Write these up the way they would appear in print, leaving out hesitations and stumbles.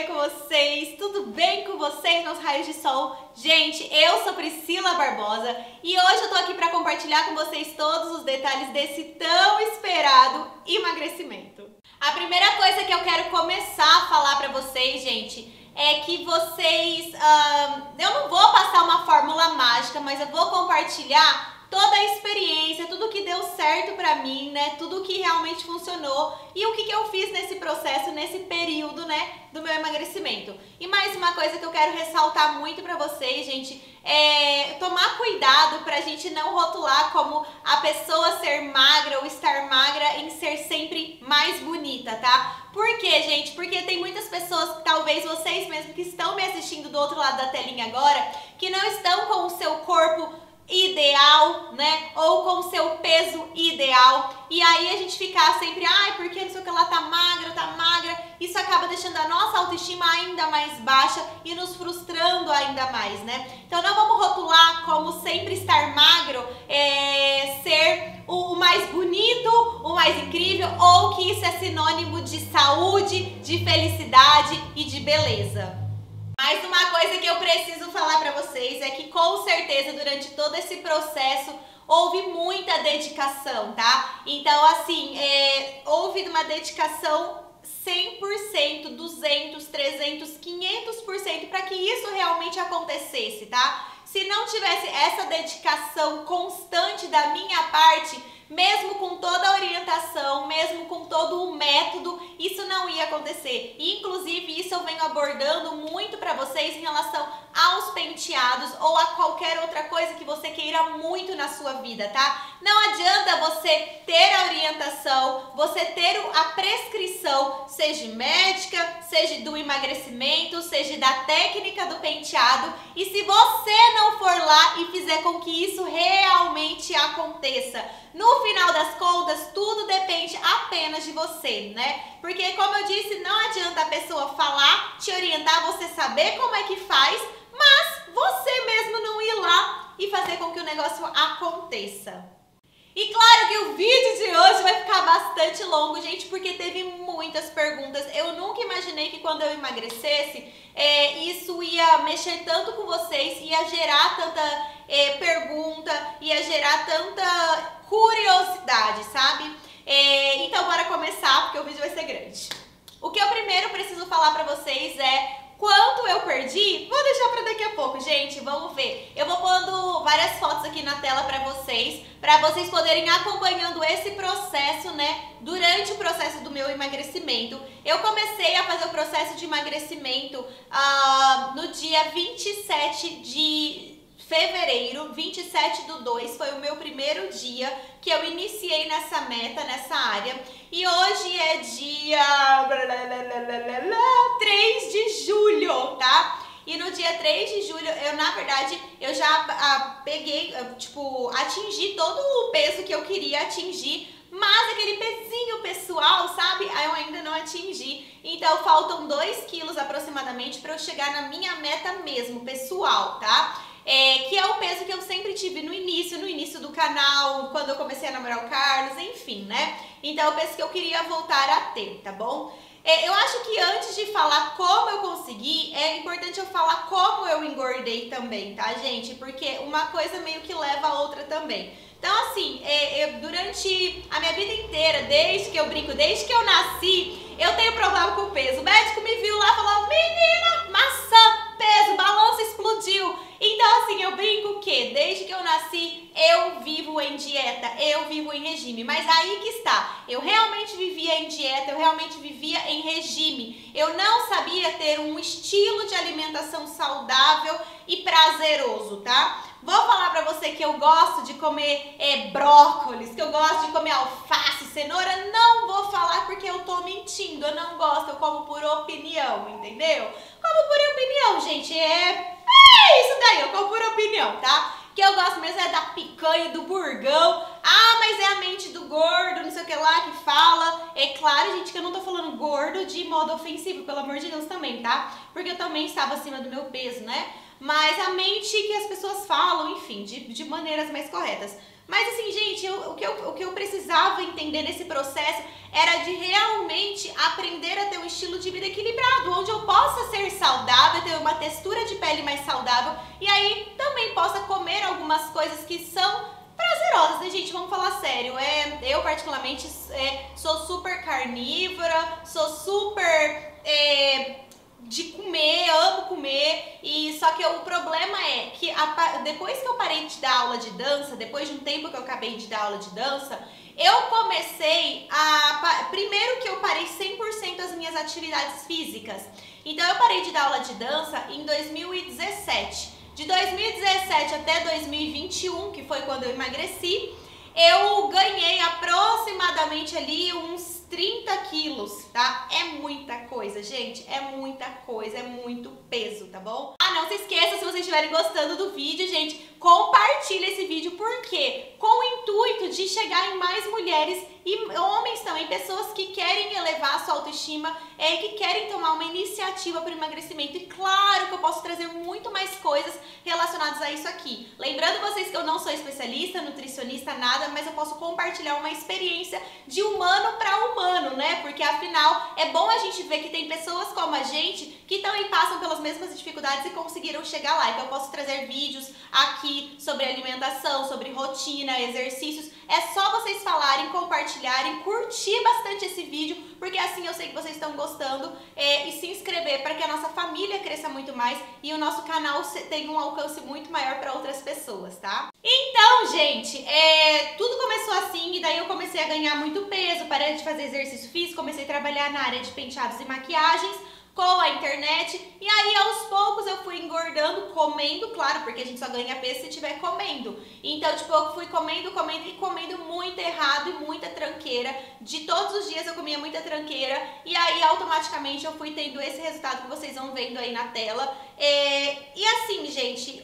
com vocês? Tudo bem com vocês, meus raios de sol? Gente, eu sou Priscila Barbosa e hoje eu tô aqui para compartilhar com vocês todos os detalhes desse tão esperado emagrecimento. A primeira coisa que eu quero começar a falar para vocês, gente, é que vocês... eu não vou passar uma fórmula mágica, mas eu vou compartilhar toda a experiência, tudo que deu certo pra mim, né? Tudo que realmente funcionou e o que eu fiz nesse processo, nesse período, né, do meu emagrecimento. E mais uma coisa que eu quero ressaltar muito pra vocês, gente, é tomar cuidado pra gente não rotular como a pessoa ser magra ou estar magra em ser sempre mais bonita, tá? Por quê, gente? Porque tem muitas pessoas, talvez vocês mesmos que estão me assistindo do outro lado da telinha agora, que não estão com o seu corpo ideal, né? Ou com o seu peso ideal. E aí a gente ficar sempre, ai, porque não sei o que lá tá magra. Isso acaba deixando a nossa autoestima ainda mais baixa e nos frustrando ainda mais, né? Então não vamos rotular como sempre estar magro ser o mais bonito, o mais incrível, ou que isso é sinônimo de saúde, de felicidade e de beleza. Mas uma coisa que eu preciso falar pra vocês é que com certeza durante todo esse processo houve muita dedicação, tá? Então assim, houve uma dedicação 100%, 200, 300, 500% para que isso realmente acontecesse, tá? Se não tivesse essa dedicação constante da minha parte, mesmo com toda a orientação, mesmo com todo o método, isso não ia acontecer. Inclusive, isso eu venho abordando muito para vocês em relação aos penteados ou a qualquer outra coisa que você queira muito na sua vida, tá? Não adianta você ter a orientação, você ter a prescrição, seja médica, seja do emagrecimento, seja da técnica do penteado, e se você não for lá e fizer com que isso realmente aconteça, no final das contas, tudo depende apenas de você, né? Porque, como eu disse, não adianta a pessoa falar, te orientar, você saber como é que faz, mas você mesmo não ir lá e fazer com que o negócio aconteça. E claro que o vídeo de hoje vai ficar bastante longo, gente, porque teve muitas perguntas. Eu nunca imaginei que quando eu emagrecesse, isso ia mexer tanto com vocês, ia gerar tanta pergunta, ia gerar tanta curiosidade, sabe? Então bora começar, porque o vídeo vai ser grande. O que eu primeiro preciso falar pra vocês é quanto eu perdi. Vou deixar pra daqui a pouco, gente, vamos ver. Eu vou pondo várias fotos aqui na tela pra vocês poderem acompanhando esse processo, né? Durante o processo do meu emagrecimento. Eu comecei a fazer o processo de emagrecimento no dia 27 de fevereiro, 27/2, foi o meu primeiro dia que eu iniciei nessa meta, nessa área. E hoje é dia 3 de julho, tá? E no dia 3 de julho, na verdade, eu já peguei, atingi todo o peso que eu queria atingir, mas aquele pezinho pessoal, sabe? Eu ainda não atingi. Então, faltam 2 quilos aproximadamente para eu chegar na minha meta mesmo, pessoal, tá? Que é o peso que eu sempre tive no início do canal, quando eu comecei a namorar o Carlos, enfim, né? Então, é o peso que eu queria voltar a ter, tá bom? Eu acho que antes de falar como eu consegui, é importante eu falar como eu engordei também, tá, gente? Porque uma coisa meio que leva a outra também. Então, assim, durante a minha vida inteira, desde que eu nasci, eu tenho problema com o peso. O médico me viu lá e falou, menina, maçã, peso, balança explodiu. Então, assim, eu brinco que desde que eu nasci, eu vivo em dieta, eu vivo em regime. Mas aí que está, eu realmente vivia em dieta, eu realmente vivia em regime. Eu não sabia ter um estilo de alimentação saudável e prazeroso, tá? Vou falar pra você que eu gosto de comer brócolis, que eu gosto de comer alface, cenoura. Não vou falar porque eu tô mentindo, eu não gosto, eu como por opinião, entendeu? Como por opinião, gente, isso daí, eu como por opinião, tá? Que eu gosto mesmo é da picanha, do burgão. Ah, mas é a mente do gordo, não sei o que lá que fala. É claro, gente, que eu não tô falando gordo de modo ofensivo, pelo amor de Deus também, tá? Porque eu também estava acima do meu peso, né? Mas a mente que as pessoas falam, enfim, de maneiras mais corretas. Mas assim, gente, o que eu precisava entender nesse processo era de realmente aprender a ter um estilo de vida equilibrado, onde eu possa ser saudável, ter uma textura de pele mais saudável e aí também possa comer algumas coisas que são prazerosas, né, gente? Vamos falar sério. Eu particularmente sou super carnívora, sou super de comer, amo comer, e só que o problema é que depois que eu parei de dar aula de dança, depois de um tempo que eu acabei de dar aula de dança, eu comecei primeiro que eu parei 100% as minhas atividades físicas. Então eu parei de dar aula de dança em 2017. De 2017 até 2021, que foi quando eu emagreci, eu ganhei aproximadamente ali uns 30 quilos, tá? É muita coisa, gente, é muita coisa, é muito peso, tá bom? Ah, não se esqueça, se vocês estiverem gostando do vídeo, gente, compartilha esse vídeo, porque com o intuito de chegar em mais mulheres e homens também, pessoas que querem elevar a sua autoestima, que querem tomar uma iniciativa para o emagrecimento. E claro que eu posso trazer muito mais coisas relacionadas a isso aqui. Lembrando vocês que eu não sou especialista, nutricionista, nada, mas eu posso compartilhar uma experiência de humano para humano, né? Porque afinal é bom a gente ver que tem pessoas como a gente que também passam pelas mesmas dificuldades e conseguiram chegar lá. Então eu posso trazer vídeos aqui sobre alimentação, sobre rotina, exercícios. É só vocês falarem, compartilharem, curtir bastante esse vídeo, porque assim eu sei que vocês estão gostando, e se inscrever para que a nossa família cresça muito mais e o nosso canal tenha um alcance muito maior para outras pessoas, tá? Então, gente, tudo começou assim, e daí eu comecei a ganhar muito peso, parei de fazer exercício físico, comecei a trabalhar na área de penteados e maquiagens, com a internet, e aí aos poucos eu fui engordando, comendo, claro, porque a gente só ganha peso se estiver comendo. Então, tipo, eu fui comendo e comendo muito errado e muita tranqueira. De todos os dias eu comia muita tranqueira, e aí automaticamente eu fui tendo esse resultado que vocês vão vendo aí na tela. E assim, gente,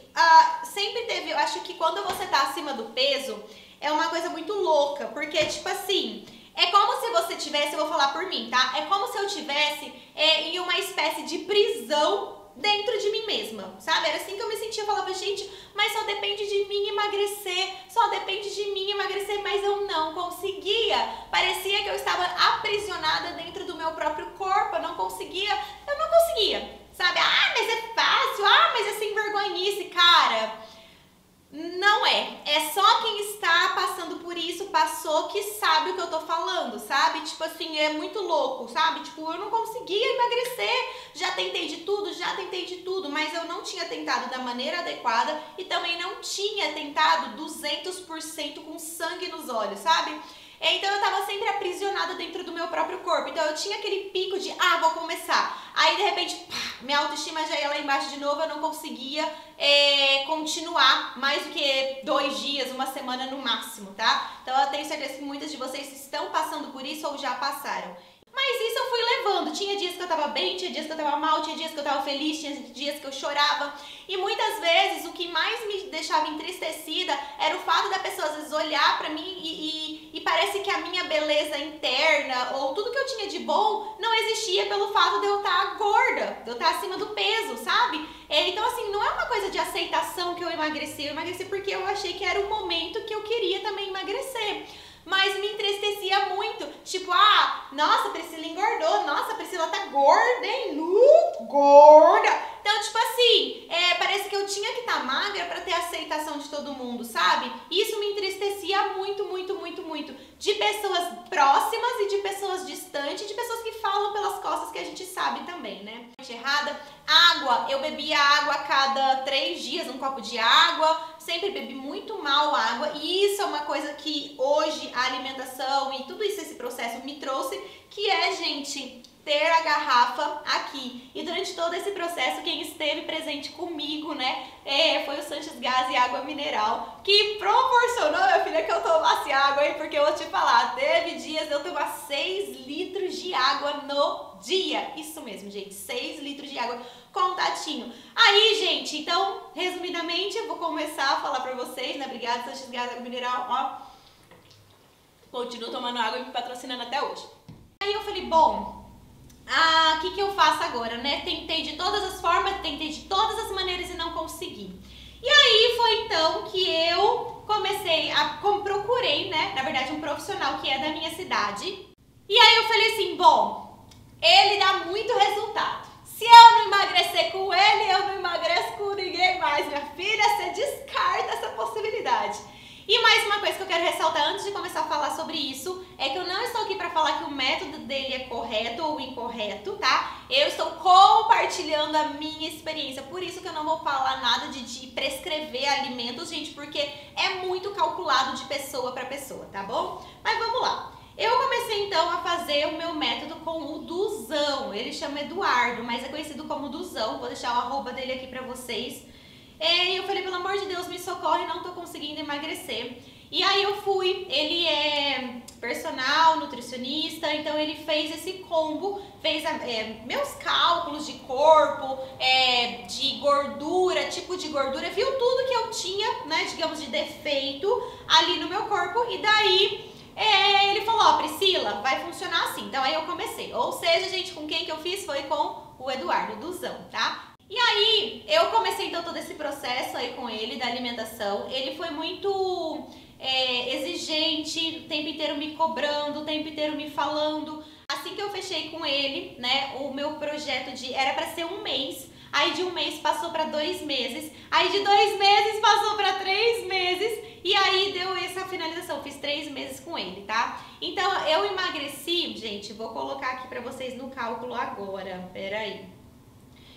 sempre teve, eu acho que quando você tá acima do peso, é uma coisa muito louca, porque tipo assim, é como se você tivesse, eu vou falar por mim, tá? É como se eu tivesse em uma espécie de prisão dentro de mim mesma, sabe? Era assim que eu me sentia, eu falava, gente, mas só depende de mim emagrecer, só depende de mim emagrecer, mas eu não conseguia. Parecia que eu estava aprisionada dentro do meu próprio corpo, eu não conseguia, sabe? Ah, mas é fácil, mas é sem vergonhice, cara. Não é só quem está passando por isso, passou, que sabe o que eu tô falando, sabe? Tipo assim, é muito louco, sabe? Tipo, eu não conseguia emagrecer, já tentei de tudo, mas eu não tinha tentado da maneira adequada e também não tinha tentado 200% com sangue nos olhos, sabe? Então eu tava sempre aprisionada dentro do meu próprio corpo. Então eu tinha aquele pico de, vou começar. Aí de repente, minha autoestima já ia lá embaixo de novo, eu não conseguia continuar mais do que 2 dias, uma semana no máximo, tá? Então eu tenho certeza que muitas de vocês estão passando por isso ou já passaram. Mas isso eu fui levando, tinha dias que eu tava bem, tinha dias que eu tava mal, tinha dias que eu tava feliz, tinha dias que eu chorava. E muitas vezes o que mais me deixava entristecida era o fato da pessoa às vezes olhar pra mim e parece que a minha beleza interna ou tudo que eu tinha de bom não existia pelo fato de eu estar gorda, de eu estar acima do peso, sabe? Então assim, não é uma coisa de aceitação que eu emagreci porque eu achei que era o momento que eu queria também emagrecer. Mas me entristecia muito, tipo, nossa, Priscila engordou, nossa, Priscila tá gorda, hein, gorda. Então, tipo assim, parece que eu tinha que estar magra pra ter a aceitação de todo mundo, sabe? Isso me entristecia muito, muito, muito, muito. De pessoas próximas e de pessoas distantes, de pessoas que falam pelas costas que a gente sabe também, né? Errada. Água, eu bebia água a cada 3 dias, um copo de água, sempre bebi muito mal água, e isso é uma coisa que hoje a alimentação e tudo isso, esse processo me trouxe, que é, gente, ter a garrafa aqui. E durante todo esse processo, quem esteve presente comigo, né, foi o Sanches Gás e Água Mineral, que proporcionou, minha filha, que eu tomasse água, hein, porque eu vou te falar, teve dias de eu tomar 6 litros de água no dia. Isso mesmo, gente, 6 litros de água, contatinho. Aí, gente, então, resumidamente, eu vou começar a falar pra vocês, né, obrigada, Sanches Gás e Água Mineral, ó, continuo tomando água e me patrocinando até hoje. Aí eu falei, bom, o que eu faço agora, né? Tentei de todas as formas, tentei de todas as maneiras e não consegui. E aí foi então que eu comecei procurei, né, na verdade um profissional que é da minha cidade. E aí eu falei assim, bom, ele dá muito resultado. Se eu não emagrecer com ele, eu não emagreço com ninguém mais, minha filha, você descarta essa possibilidade. E mais uma coisa que eu quero ressaltar antes de começar a falar sobre isso, é que eu não estou aqui para falar que o método dele é correto ou incorreto, tá? Eu estou compartilhando a minha experiência, por isso que eu não vou falar nada de prescrever alimentos, gente, porque é muito calculado de pessoa para pessoa, tá bom? Mas vamos lá. Eu comecei então a fazer o meu método com o Duzão, ele chama Eduardo, mas é conhecido como Duzão, vou deixar o arroba dele aqui pra vocês. E eu falei, pelo amor de Deus, me socorre, não tô conseguindo emagrecer. E aí eu fui, ele é personal, nutricionista, então ele fez esse combo, fez meus cálculos de corpo, de gordura, tipo de gordura, viu tudo que eu tinha, né, digamos, de defeito ali no meu corpo, e daí ele falou, ó, Priscila, vai funcionar assim. Então aí eu comecei. Ou seja, gente, com quem que eu fiz foi com o Eduardo Duzão, tá? E aí eu comecei então todo esse processo aí com ele da alimentação. Ele foi muito exigente, o tempo inteiro me cobrando, o tempo inteiro me falando. Assim que eu fechei com ele, né, o meu projeto era pra ser um mês. Aí de um mês passou pra 2 meses. Aí de 2 meses passou pra 3 meses. E aí deu essa finalização, fiz 3 meses com ele, tá? Então eu emagreci, gente, vou colocar aqui pra vocês no cálculo agora, peraí.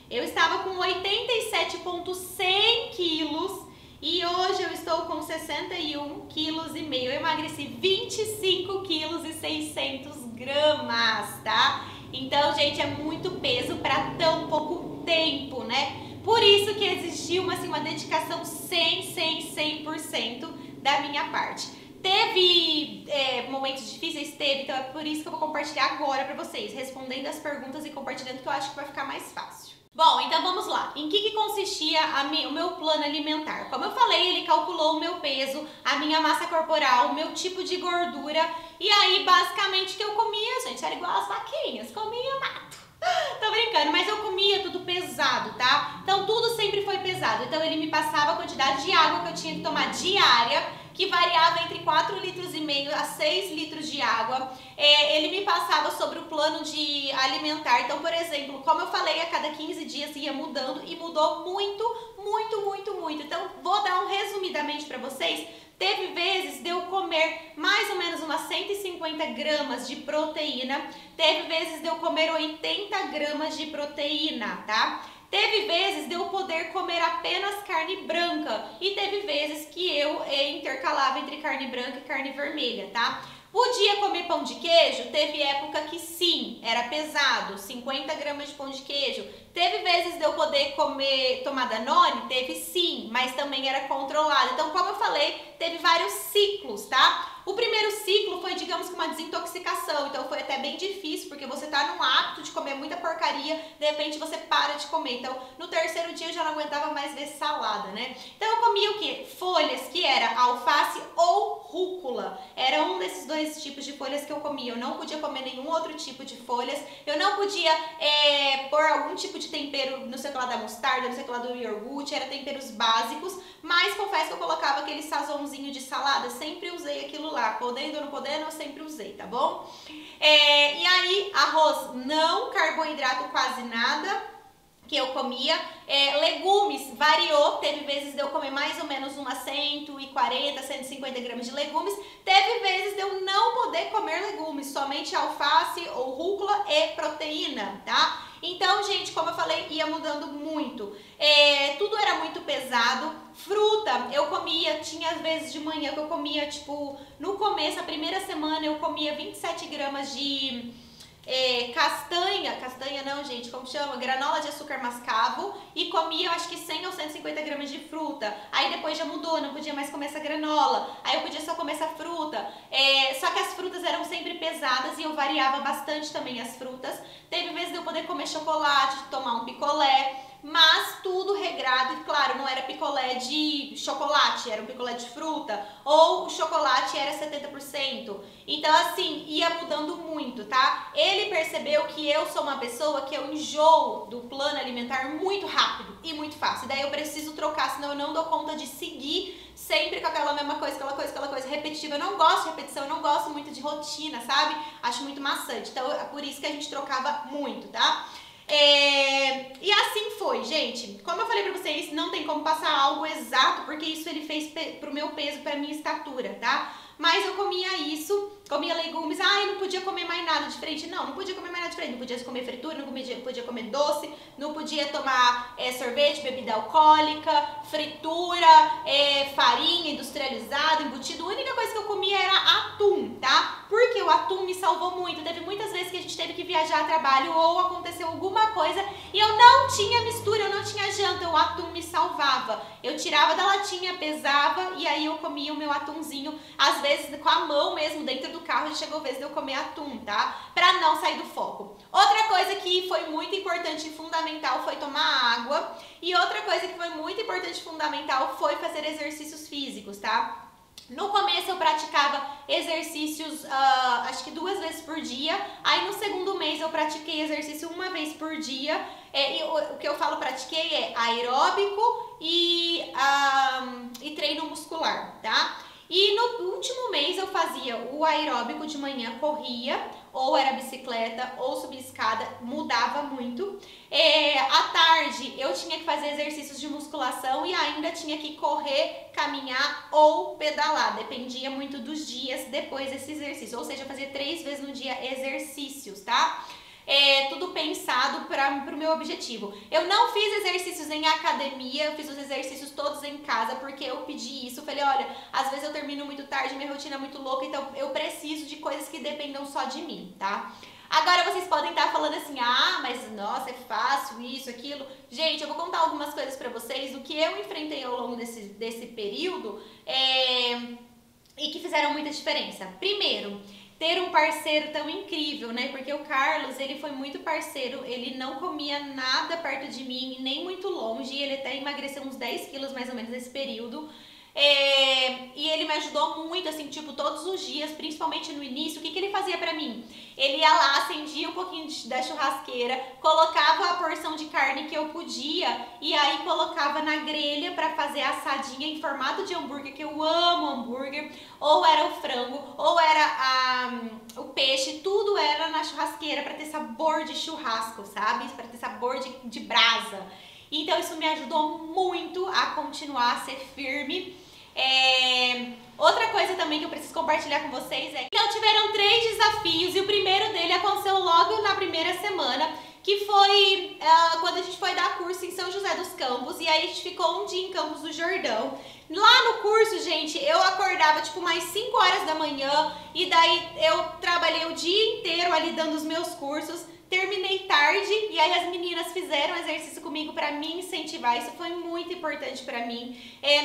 Eu estava com 87,100 quilos e hoje eu estou com 61,5 quilos. Eu emagreci 25 quilos e 600 gramas, tá? Então, gente, é muito peso pra tão pouco tempo, né? Por isso que exigiu uma dedicação 100% da minha parte. Teve momentos difíceis? Teve, então é por isso que eu vou compartilhar agora pra vocês, respondendo as perguntas e compartilhando, que eu acho que vai ficar mais fácil. Bom, então vamos lá. Em que consistia o meu plano alimentar? Como eu falei, ele calculou o meu peso, a minha massa corporal, o meu tipo de gordura. E aí, basicamente, o que eu comia, gente, era igual as vaquinhas, comia mato. Tô brincando, mas eu comia tudo pesado, tá? Então tudo sempre foi pesado. Então ele me passava a quantidade de água que eu tinha que tomar diária, que variava entre 4,5 litros a 6 litros de água. Ele me passava sobre o plano de alimentar. Então, por exemplo, como eu falei, a cada 15 dias ia mudando e mudou muito. Então, vou dar um resumidamente para vocês. Teve vezes de eu comer mais ou menos umas 150 gramas de proteína. Teve vezes de eu comer 80 gramas de proteína, tá? Teve vezes de eu poder comer apenas carne branca e teve vezes que eu intercalava entre carne branca e carne vermelha, tá? Podia comer pão de queijo? Teve época que sim, era pesado, 50 gramas de pão de queijo. Teve vezes de eu poder tomar Danone? Teve sim, mas também era controlado. Então, como eu falei, teve vários ciclos, tá? O primeiro ciclo foi, digamos que uma desintoxicação, então foi até bem difícil, porque você tá num hábito de comer muita porcaria, de repente você para de comer. Então, no terceiro dia eu já não aguentava mais ver salada, né? Então eu comia o quê? Folhas, que era alface ou rúcula. Era um desses dois tipos de folhas que eu comia. Eu não podia comer nenhum outro tipo de folhas. Eu não podia pôr algum tipo de tempero, não sei o que lá da mostarda, não sei o que lá do iogurte, era temperos básicos, mas confesso que eu colocava aquele sazonzinho de salada, sempre usei aquilo lá, podendo ou não podendo, eu sempre usei, tá bom? E aí, arroz não, carboidrato quase nada que eu comia, legumes variou, teve vezes de eu comer mais ou menos umas 140, 150 gramas de legumes, teve vezes de eu não poder comer legumes, somente alface ou rúcula e proteína, tá? Então, gente, como eu falei, ia mudando muito. Tudo era muito pesado. Fruta, eu comia, tinha às vezes de manhã que eu comia, tipo, no começo, a primeira semana eu comia 27 gramas de castanha não, gente, como chama? Granola de açúcar mascavo, e comia, eu acho que 100 ou 150 gramas de fruta. Aí depois já mudou, não podia mais comer essa granola, aí eu podia só comer essa fruta. Só que as frutas eram sempre pesadas e eu variava bastante também as frutas. Teve vezes de eu poder comer chocolate, tomar um picolé. mas tudo regrado e claro, não era picolé de chocolate, era um picolé de fruta, ou o chocolate era 70%. Então assim, ia mudando muito, tá? Ele percebeu que eu sou uma pessoa que eu enjoo do plano alimentar muito rápido e muito fácil. Daí eu preciso trocar, senão eu não dou conta de seguir sempre com aquela mesma coisa, aquela coisa repetitiva. Eu não gosto de repetição, eu não gosto muito de rotina, sabe? Acho muito maçante. Então é por isso que a gente trocava muito, tá? E assim foi, gente. Como eu falei pra vocês, não tem como passar algo exato, porque isso ele fez pro meu peso, pra minha estatura, tá? Mas eu comia isso, comia legumes. Eu não podia comer mais nada diferente. Não podia comer mais nada diferente. Não podia comer fritura, não podia comer doce, não podia tomar sorvete, bebida alcoólica, fritura, farinha industrializada, embutido. A única coisa que eu comia era atum, tá? Porque o atum me salvou muito. Teve muitas vezes que a gente teve que viajar a trabalho ou aconteceu alguma coisa e eu não tinha mistura, eu não tinha janta. O atum me salvava. Eu tirava da latinha, pesava e aí eu comia o meu atumzinho. Às vezes com a mão mesmo, dentro do carro, já chegou a vez de eu comer atum, tá? Pra não sair do foco. Outra coisa que foi muito importante e fundamental foi tomar água. E outra coisa que foi muito importante e fundamental foi fazer exercícios físicos, tá? No começo eu praticava exercícios, acho que 2 vezes por dia. Aí no segundo mês eu pratiquei exercício 1 vez por dia. E o que eu falo pratiquei é aeróbico e treino muscular, tá? E no último mês eu fazia o aeróbico de manhã, corria, ou era bicicleta, ou subia escada, mudava muito. À tarde eu tinha que fazer exercícios de musculação e ainda tinha que correr, caminhar ou pedalar, dependia muito dos dias depois desse exercício, ou seja, eu fazia 3 vezes no dia exercícios, tá? Tudo pensado para o meu objetivo. Eu não fiz exercícios em academia, eu fiz os exercícios todos em casa, porque eu pedi isso. Eu falei, olha, às vezes eu termino muito tarde, minha rotina é muito louca, então eu preciso de coisas que dependam só de mim, tá? Agora vocês podem estar falando assim, mas nossa, é fácil isso, aquilo. Gente, eu vou contar algumas coisas pra vocês do que eu enfrentei ao longo desse período e que fizeram muita diferença. Primeiro, ter um parceiro tão incrível, né? Porque o Carlos, ele foi muito parceiro, ele não comia nada perto de mim, nem muito longe, ele até emagreceu uns 10 quilos mais ou menos nesse período. E ele me ajudou muito, assim, tipo, todos os dias, principalmente no início. O que ele fazia pra mim? Ele ia lá, acendia um pouquinho da churrasqueira, colocava a porção de carne que eu podia e aí colocava na grelha pra fazer assadinha em formato de hambúrguer, que eu amo hambúrguer, ou era o frango, ou era o peixe, tudo era na churrasqueira pra ter sabor de churrasco, sabe? Pra ter sabor de brasa. Então isso me ajudou muito a continuar a ser firme. Outra coisa também que eu preciso compartilhar com vocês é que então, tiveram 3 desafios e o primeiro dele aconteceu logo na primeira semana, que foi quando a gente foi dar curso em São José dos Campos, e aí a gente ficou um dia em Campos do Jordão. Lá no curso, gente, eu acordava tipo mais 5 horas da manhã e daí eu trabalhei o dia inteiro ali dando os meus cursos. Terminei tarde e aí as meninas fizeram exercício comigo para me incentivar, isso foi muito importante para mim.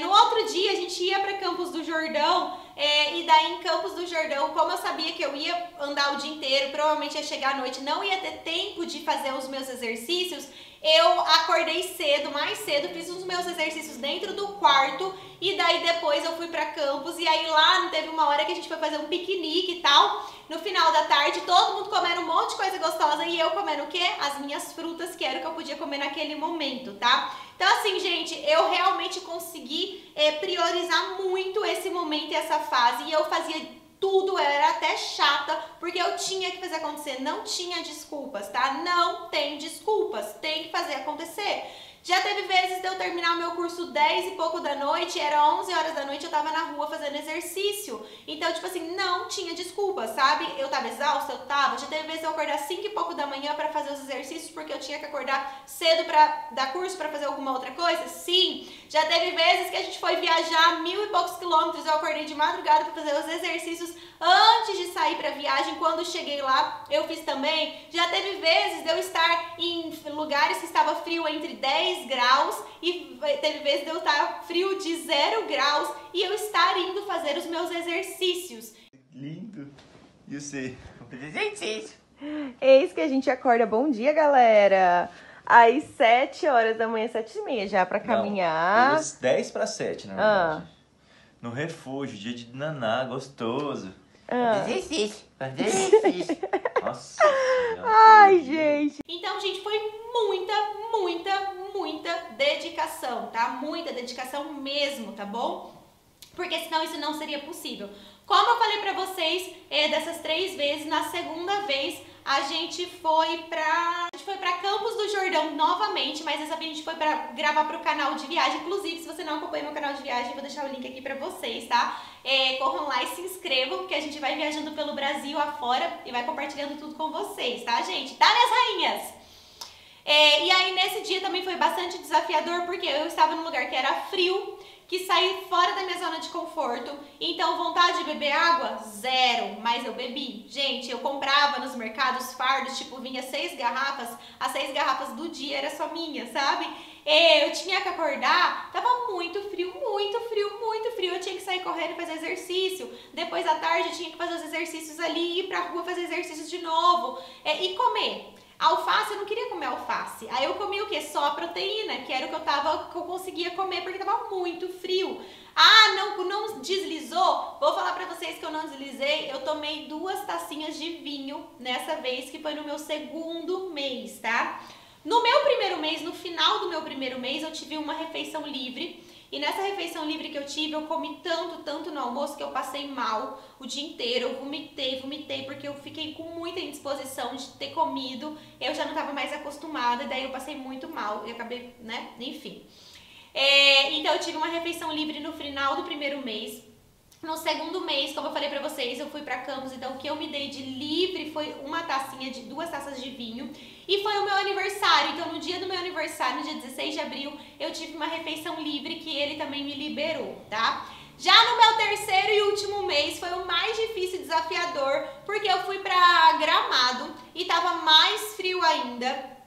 No outro dia a gente ia para Campos do Jordão e daí em Campos do Jordão, como eu sabia que eu ia andar o dia inteiro, provavelmente ia chegar à noite, não ia ter tempo de fazer os meus exercícios, eu acordei cedo, mais cedo, fiz os meus exercícios dentro do quarto e daí depois eu fui para Campos e aí lá teve uma hora que a gente foi fazer um piquenique e tal. No final da tarde, todo mundo comendo um monte de coisa gostosa e eu comendo o quê? As minhas frutas, que era o que eu podia comer naquele momento, tá? Então assim, gente, eu realmente consegui priorizar muito esse momento e essa fase e eu fazia tudo, eu era até chata, porque eu tinha que fazer acontecer, não tinha desculpas, tá? Não tem desculpas, tem que fazer acontecer. Já teve vezes de eu terminar o meu curso 10 e pouco da noite, era 11 horas da noite, eu tava na rua fazendo exercício. Então, tipo assim, não tinha desculpa, sabe? Eu tava exausta, eu tava. Já teve vezes de eu acordar 5 e pouco da manhã pra fazer os exercícios, porque eu tinha que acordar cedo pra dar curso, pra fazer alguma outra coisa? Sim. Já teve vezes que a gente foi viajar 1000 e poucos quilômetros, eu acordei de madrugada pra fazer os exercícios antes de sair pra viagem. Quando cheguei lá, eu fiz também. Já teve vezes de eu estar em lugares que estava frio entre 10 graus e teve vezes de eu estar frio de 0 graus e eu estar indo fazer os meus exercícios. Lindo! E você? Exercício! Eis que a gente acorda. Bom dia, galera! Às 7 horas da manhã, 7h30, já pra caminhar. Não, 10 para 7, na verdade. No refúgio, dia de naná, gostoso. Fazer exercício. Nossa senhora. Ai, gente. Então, gente, foi muita dedicação, tá? Muita dedicação mesmo, tá bom? Porque senão isso não seria possível. Como eu falei pra vocês, dessas 3 vezes, na segunda vez a gente foi pra Campos do Jordão novamente, mas dessa vez a gente foi pra gravar pro canal de viagem. Inclusive, se você não acompanha meu canal de viagem, eu vou deixar o link aqui pra vocês, tá? Corram lá e se inscrevam, porque a gente vai viajando pelo Brasil afora e vai compartilhando tudo com vocês, tá, gente? Tá, minhas rainhas? E aí, nesse dia também foi bastante desafiador, porque eu estava num lugar que era frio, que saí fora da minha zona de conforto, então vontade de beber água? Zero, mas eu bebi. Gente, eu comprava nos mercados fardos, tipo, vinha 6 garrafas, as 6 garrafas do dia era só minha, sabe? Eu tinha que acordar, tava muito frio, eu tinha que sair correndo e fazer exercício, depois à tarde eu tinha que fazer os exercícios ali, ir pra rua fazer exercícios de novo, e comer. Alface, eu não queria comer alface. Aí eu comi o quê? Só a proteína, que era o que eu conseguia comer porque tava muito frio. Ah, não deslizou? Vou falar pra vocês que eu não deslizei. Eu tomei 2 tacinhas de vinho nessa vez, que foi no meu segundo mês, tá? No meu primeiro mês, no final do meu primeiro mês, eu tive uma refeição livre. E nessa refeição livre que eu tive, eu comi tanto no almoço que eu passei mal o dia inteiro. Eu vomitei, porque eu fiquei com muita indisposição de ter comido. Eu já não estava mais acostumada, daí eu passei muito mal e acabei, né, enfim. Então eu tive uma refeição livre no final do primeiro mês. No segundo mês, como eu falei pra vocês, eu fui pra Campos, então o que eu me dei de livre foi 2 taças de vinho. E foi o meu aniversário, então no dia do meu aniversário, no dia 16 de abril, eu tive uma refeição livre que ele também me liberou, tá? Já no meu terceiro e último mês foi o mais difícil e desafiador, porque eu fui pra Gramado e tava mais frio ainda.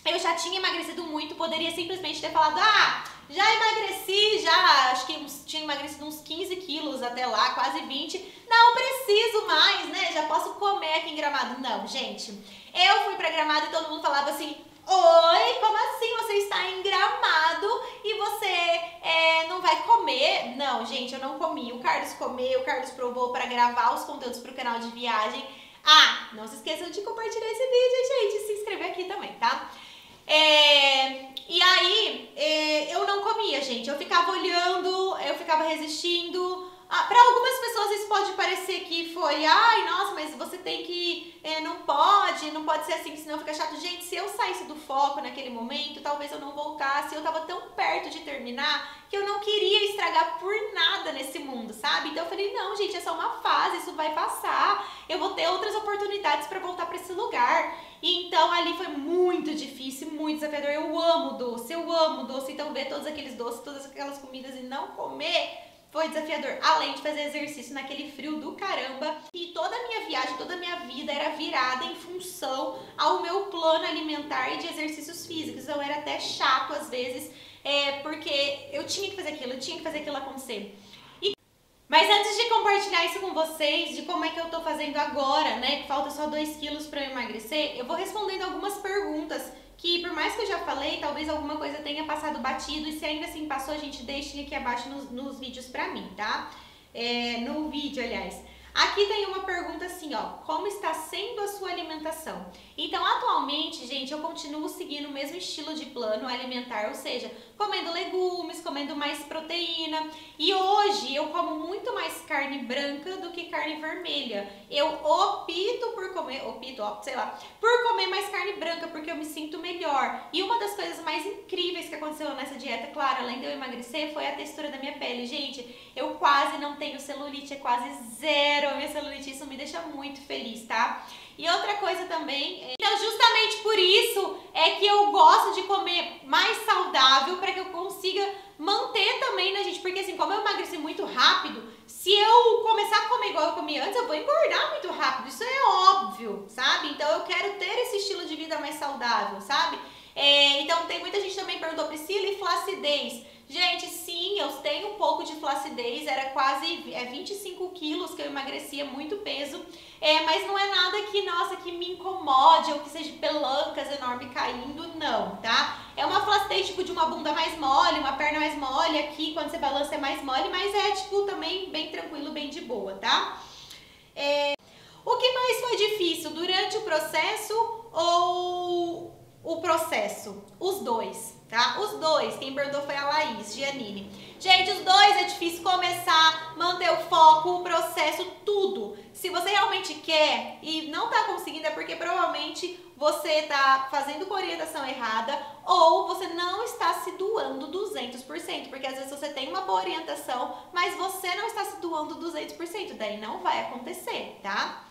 Eu já tinha emagrecido muito, poderia simplesmente ter falado, já emagreci, acho que tinha emagrecido uns 15 quilos até lá, quase 20. Não preciso mais, né? Já posso comer aqui em Gramado. Não, gente. Eu fui pra Gramado e todo mundo falava assim, oi, como assim você está em Gramado e você não vai comer? Não, gente, eu não comi. O Carlos comeu, o Carlos provou para gravar os conteúdos pro canal de viagem. Não se esqueçam de compartilhar esse vídeo, gente, e se inscrever aqui também, tá? E aí, eu não comia, gente. Eu ficava olhando, eu ficava resistindo. Para algumas pessoas isso pode parecer que foi, nossa, mas você tem que, não pode ser assim, senão fica chato. Gente, se eu saísse do foco naquele momento, talvez eu não voltasse. Eu tava tão perto de terminar que eu não queria estragar por nada nesse mundo, sabe? Então eu falei, não, gente, é só uma fase, isso vai passar. Eu vou ter outras oportunidades para voltar para esse lugar. E então ali foi muito difícil, muito desafiador. Eu amo doce, então ver todos aqueles doces, todas aquelas comidas e não comer foi desafiador, além de fazer exercício naquele frio do caramba. E toda a minha viagem, toda a minha vida era virada em função ao meu plano alimentar e de exercícios físicos. Então era até chato às vezes, porque eu tinha que fazer aquilo, acontecer. Mas antes de compartilhar isso com vocês, de como é que eu tô fazendo agora, né, que falta só 2 quilos pra eu emagrecer, eu vou respondendo algumas perguntas que, por mais que eu já falei, talvez alguma coisa tenha passado batido, e se ainda assim passou, a gente deixem aqui abaixo nos vídeos pra mim, tá? No vídeo, aliás. Aqui tem uma pergunta assim, ó, como está sendo a sua alimentação? Então, atualmente, gente, eu continuo seguindo o mesmo estilo de plano alimentar, ou seja, comendo legumes, comendo mais proteína. E hoje eu como muito mais carne branca do que carne vermelha. Eu opto por comer mais carne branca porque eu me sinto melhor. E uma das coisas mais incríveis que aconteceu nessa dieta, claro, além de eu emagrecer, foi a textura da minha pele. Gente, eu quase não tenho celulite, é quase zero a minha celulite, isso me deixa muito feliz, tá? E outra coisa também, então justamente por isso é que eu gosto de comer mais saudável para que eu consiga manter também, né, gente? Porque assim, como eu emagreci muito rápido, se eu começar a comer igual eu comia antes, eu vou engordar muito rápido, isso é óbvio, sabe? Então eu quero ter esse estilo de vida mais saudável, sabe? Então tem muita gente também perguntou, Priscila, e flacidez? Gente, sim, eu tenho um pouco de flacidez, era quase 25 quilos que eu emagrecia, muito peso, mas não é nada que, nossa, que me incomode ou que seja pelancas enormes caindo, não, tá? É uma flacidez tipo de uma bunda mais mole, uma perna mais mole, aqui quando você balança é mais mole, mas é tipo também bem tranquilo, bem de boa, tá? O que mais foi difícil, durante o processo ou o processo? Os dois, tá? Os dois, quem perguntou foi a Laís Giannini. Gente, os dois é difícil começar, manter o foco, o processo, tudo. Se você realmente quer e não tá conseguindo é porque provavelmente você tá fazendo com a orientação errada ou você não está se doando 200%, porque às vezes você tem uma boa orientação, mas você não está se doando 200%, daí não vai acontecer, tá?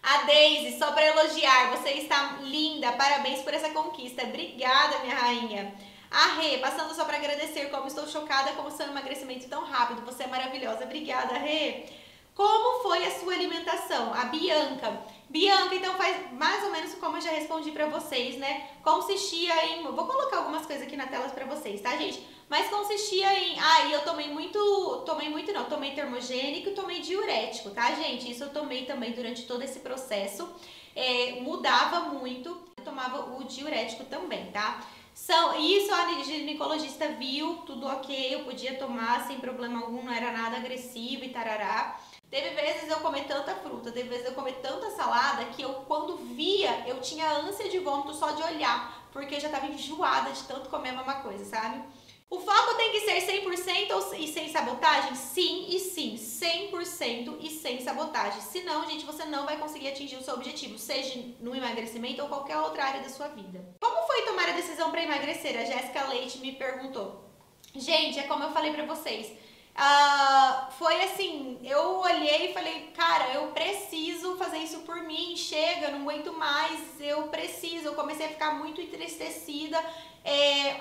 A Daisy, só para elogiar, você está linda, parabéns por essa conquista. Obrigada, minha rainha. A Rê, passando só para agradecer, como estou chocada com o seu emagrecimento tão rápido, você é maravilhosa. Obrigada, Rê. Como foi a sua alimentação? A Bianca. Bianca, então faz mais ou menos como eu já respondi pra vocês, né? Consistia em... Vou colocar algumas coisas aqui na tela pra vocês, tá, gente? Mas consistia em... e eu tomei tomei termogênico e tomei diurético, tá, gente? Isso eu tomei também durante todo esse processo. Mudava muito. Eu tomava o diurético também, tá? Isso a ginecologista viu, tudo ok, eu podia tomar sem problema algum, não era nada agressivo e tarará. Teve vezes eu comer tanta fruta, teve vezes eu comer tanta salada que eu, quando via, eu tinha ânsia de vômito só de olhar, porque eu já tava enjoada de tanto comer a mesma coisa, sabe? O foco tem que ser 100% e sem sabotagem? Sim e sim, 100% e sem sabotagem. Senão, gente, você não vai conseguir atingir o seu objetivo, seja no emagrecimento ou qualquer outra área da sua vida. Como foi tomar a decisão para emagrecer? A Jéssica Leite me perguntou. Gente, é como eu falei pra vocês. Foi assim, eu olhei e falei, cara, eu preciso fazer isso por mim, chega, eu não aguento mais, eu preciso. Eu comecei a ficar muito entristecida,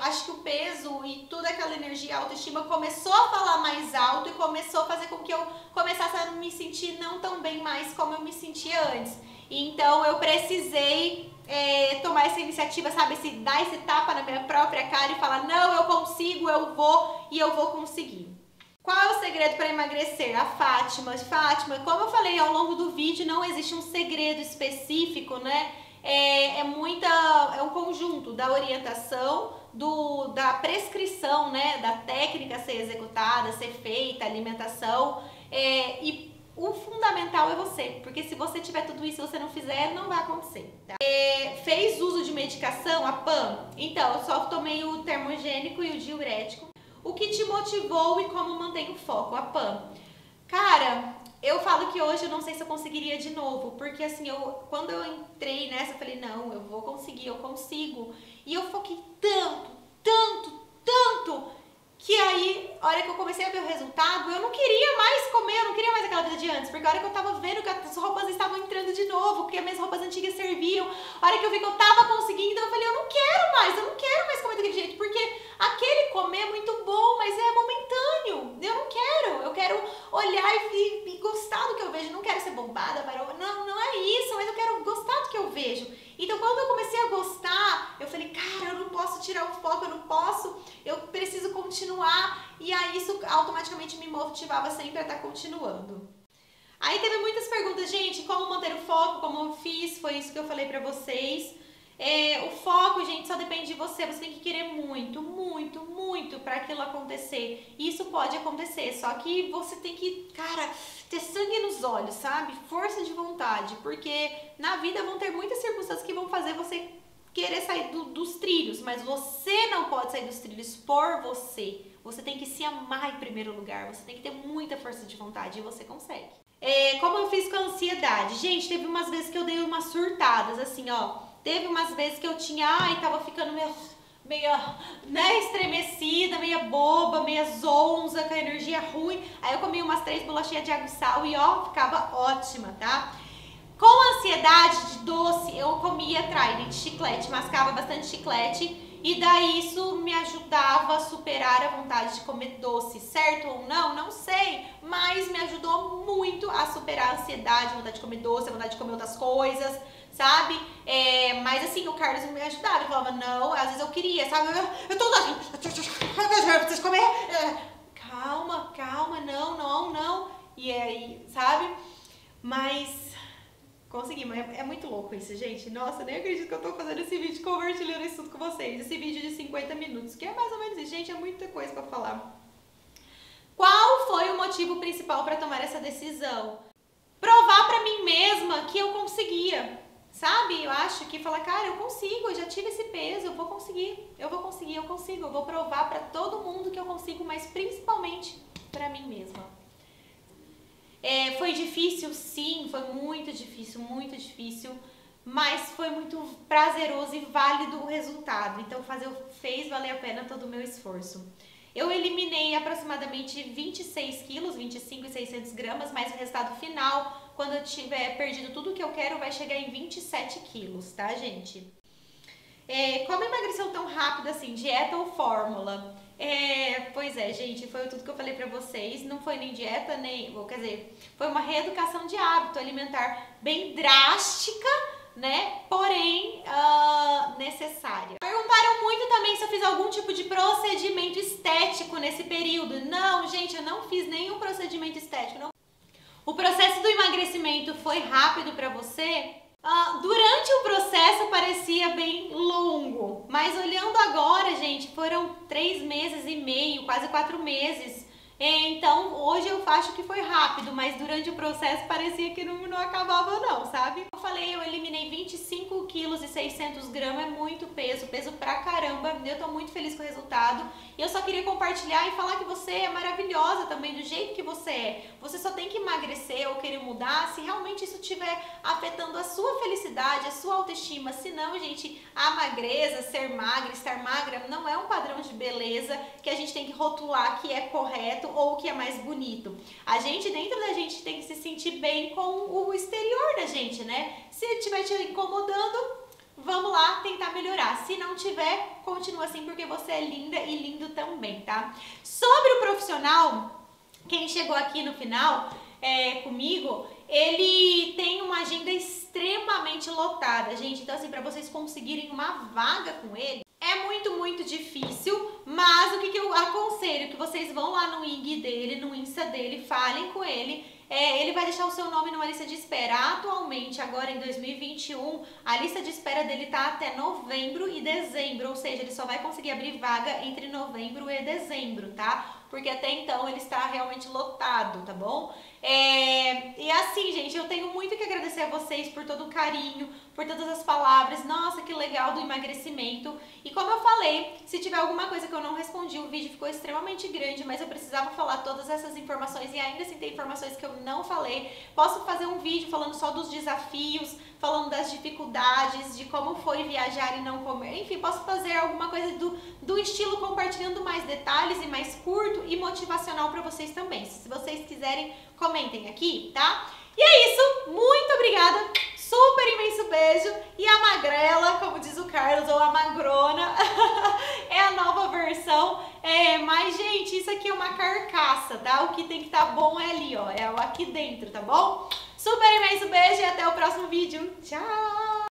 acho que o peso e toda aquela energia, a autoestima começou a falar mais alto e começou a fazer com que eu começasse a me sentir não tão bem mais como eu me sentia antes. Então eu precisei tomar essa iniciativa, sabe, dar esse tapa na minha própria cara e falar, não, eu consigo, eu vou conseguir. Qual é o segredo para emagrecer? A Fátima, como eu falei ao longo do vídeo, não existe um segredo específico, né? É um conjunto da orientação, da prescrição, né? Da técnica a ser executada, ser feita, alimentação. E o fundamental é você, porque se você tiver tudo isso e você não fizer, não vai acontecer. Tá? Fez uso de medicação, a PAM? Então, eu só tomei o termogênico e o diurético. O que te motivou e como mantém o foco? A Pam. Cara, eu falo que hoje eu não sei se eu conseguiria de novo, porque assim, quando eu entrei nessa, eu falei, não, eu vou conseguir, eu consigo. E eu foquei tanto, que aí, a hora que eu comecei a ver o resultado, eu não queria mais comer, eu não queria mais aquela vida de antes, porque a hora que eu tava vendo que as roupas estavam entrando de novo, porque as minhas roupas antigas serviam, a hora que eu vi que eu tava conseguindo, eu falei, eu não quero mais comer daquele jeito, porque aquele comer é muito bom, mas é momentâneo, eu quero olhar e gostar do que eu vejo, não quero ser bombada, não é isso, mas eu quero gostar do que eu vejo. Então quando eu comecei a gostar, eu falei, cara, eu não posso tirar o foco, eu preciso continuar, e aí isso automaticamente me motivava sempre a estar continuando. Aí teve muitas perguntas, gente, como manter o foco, como eu fiz, foi isso que eu falei pra vocês. O foco, gente, só depende de você, você tem que querer muito para aquilo acontecer. Isso pode acontecer, só que você tem que, cara, ter sangue nos olhos, sabe? Força de vontade, porque na vida vão ter muitas circunstâncias que vão fazer você querer sair dos trilhos, mas você não pode sair dos trilhos por você. Você tem que se amar em primeiro lugar, você tem que ter muita força de vontade e você consegue. Como eu fiz com a ansiedade? Gente, teve umas vezes que eu dei umas surtadas, assim, ó. Teve umas vezes que eu tinha, tava ficando meio né, estremecida, meio boba, meio zonza, com a energia ruim. Aí eu comia umas 3 bolachinhas de água e sal e ó, ficava ótima, tá? Com a ansiedade de doce, eu comia Trident, chiclete, mascava bastante chiclete. E daí isso me ajudava a superar a vontade de comer doce, certo ou não? Não sei, mas me ajudou muito a superar a ansiedade, a vontade de comer doce, a vontade de comer outras coisas, sabe? Mas assim, o Carlos me ajudava, ele falava, não, às vezes eu queria, sabe? Eu tô preciso comer. Calma, não. E aí, sabe? Mas consegui, mas é muito louco isso, gente. Nossa, nem acredito que eu tô fazendo esse vídeo, compartilhando isso tudo com vocês. Esse vídeo de 50 minutos, que é mais ou menos isso. Gente, é muita coisa pra falar. Qual foi o motivo principal pra tomar essa decisão? Provar pra mim mesma que eu conseguia, sabe? Eu acho que falar, cara, eu consigo, eu já tive esse peso, eu vou conseguir, eu consigo. Eu vou provar pra todo mundo que eu consigo, mas principalmente pra mim mesma. Foi difícil, sim, foi muito difícil, mas foi muito prazeroso e válido o resultado. Então fez valer a pena todo o meu esforço. Eu eliminei aproximadamente 26 quilos, 25.600 gramas, mas o resultado final, quando eu tiver perdido tudo que eu quero, vai chegar em 27 quilos, tá, gente? Como emagreceu tão rápido assim, dieta ou fórmula? Pois é, gente, foi tudo que eu falei pra vocês, não foi nem dieta, quer dizer, foi uma reeducação de hábito alimentar bem drástica, né, porém necessária. Perguntaram muito também se eu fiz algum tipo de procedimento estético nesse período. Não, gente, eu não fiz nenhum procedimento estético. Não. O processo do emagrecimento foi rápido pra você? Durante o processo parecia bem longo, mas olhando agora, gente, foram 3 meses e meio, quase 4 meses. Então, hoje eu acho que foi rápido, mas durante o processo parecia que não acabava não, sabe? Eu falei, eu eliminei 25 quilos e 600 gramas, é muito peso pra caramba. Eu tô muito feliz com o resultado. E eu só queria compartilhar e falar que você é maravilhosa também, do jeito que você é. Você só tem que emagrecer ou querer mudar se realmente isso estiver afetando a sua felicidade, a sua autoestima. Senão, gente, a magreza, ser magra, estar magra, não é um padrão de beleza que a gente tem que rotular que é correto ou que é mais bonito. A gente, dentro da gente, tem que se sentir bem com o exterior da gente, né? Se estiver te incomodando, vamos lá tentar melhorar. Se não tiver, continua assim, porque você é linda e lindo também, tá? Sobre o profissional, quem chegou aqui no final comigo, ele tem uma agenda extremamente lotada, gente. Então, assim, pra vocês conseguirem uma vaga com ele, é muito difícil, mas o que eu aconselho? Que vocês vão lá no IG dele, no Insta dele, falem com ele. Ele vai deixar o seu nome numa lista de espera. Atualmente, agora em 2021, a lista de espera dele tá até novembro e dezembro, ou seja, ele só vai conseguir abrir vaga entre novembro e dezembro, tá? Porque até então ele está realmente lotado, tá bom? E assim, gente, eu tenho muito que agradecer a vocês por todo o carinho, por todas as palavras. Nossa, que legal do emagrecimento. E como eu falei, se tiver alguma coisa que eu não respondi, o vídeo ficou extremamente grande, mas eu precisava falar todas essas informações e ainda assim tem informações que eu não falei. Posso fazer um vídeo falando só dos desafios, falando das dificuldades, de como foi viajar e não comer. Enfim, posso fazer alguma coisa do estilo compartilhando mais detalhes e mais curto e motivacional para vocês também. Se vocês quiserem, comentem aqui, tá? E é isso, muito obrigada, super imenso beijo. E a magrela, como diz o Carlos, ou a magrona, é a nova versão. Mas, gente, isso aqui é uma carcaça, tá? O que tem que estar bom é ali, ó, é aqui dentro, tá bom? Super imenso beijo e até o próximo vídeo. Tchau!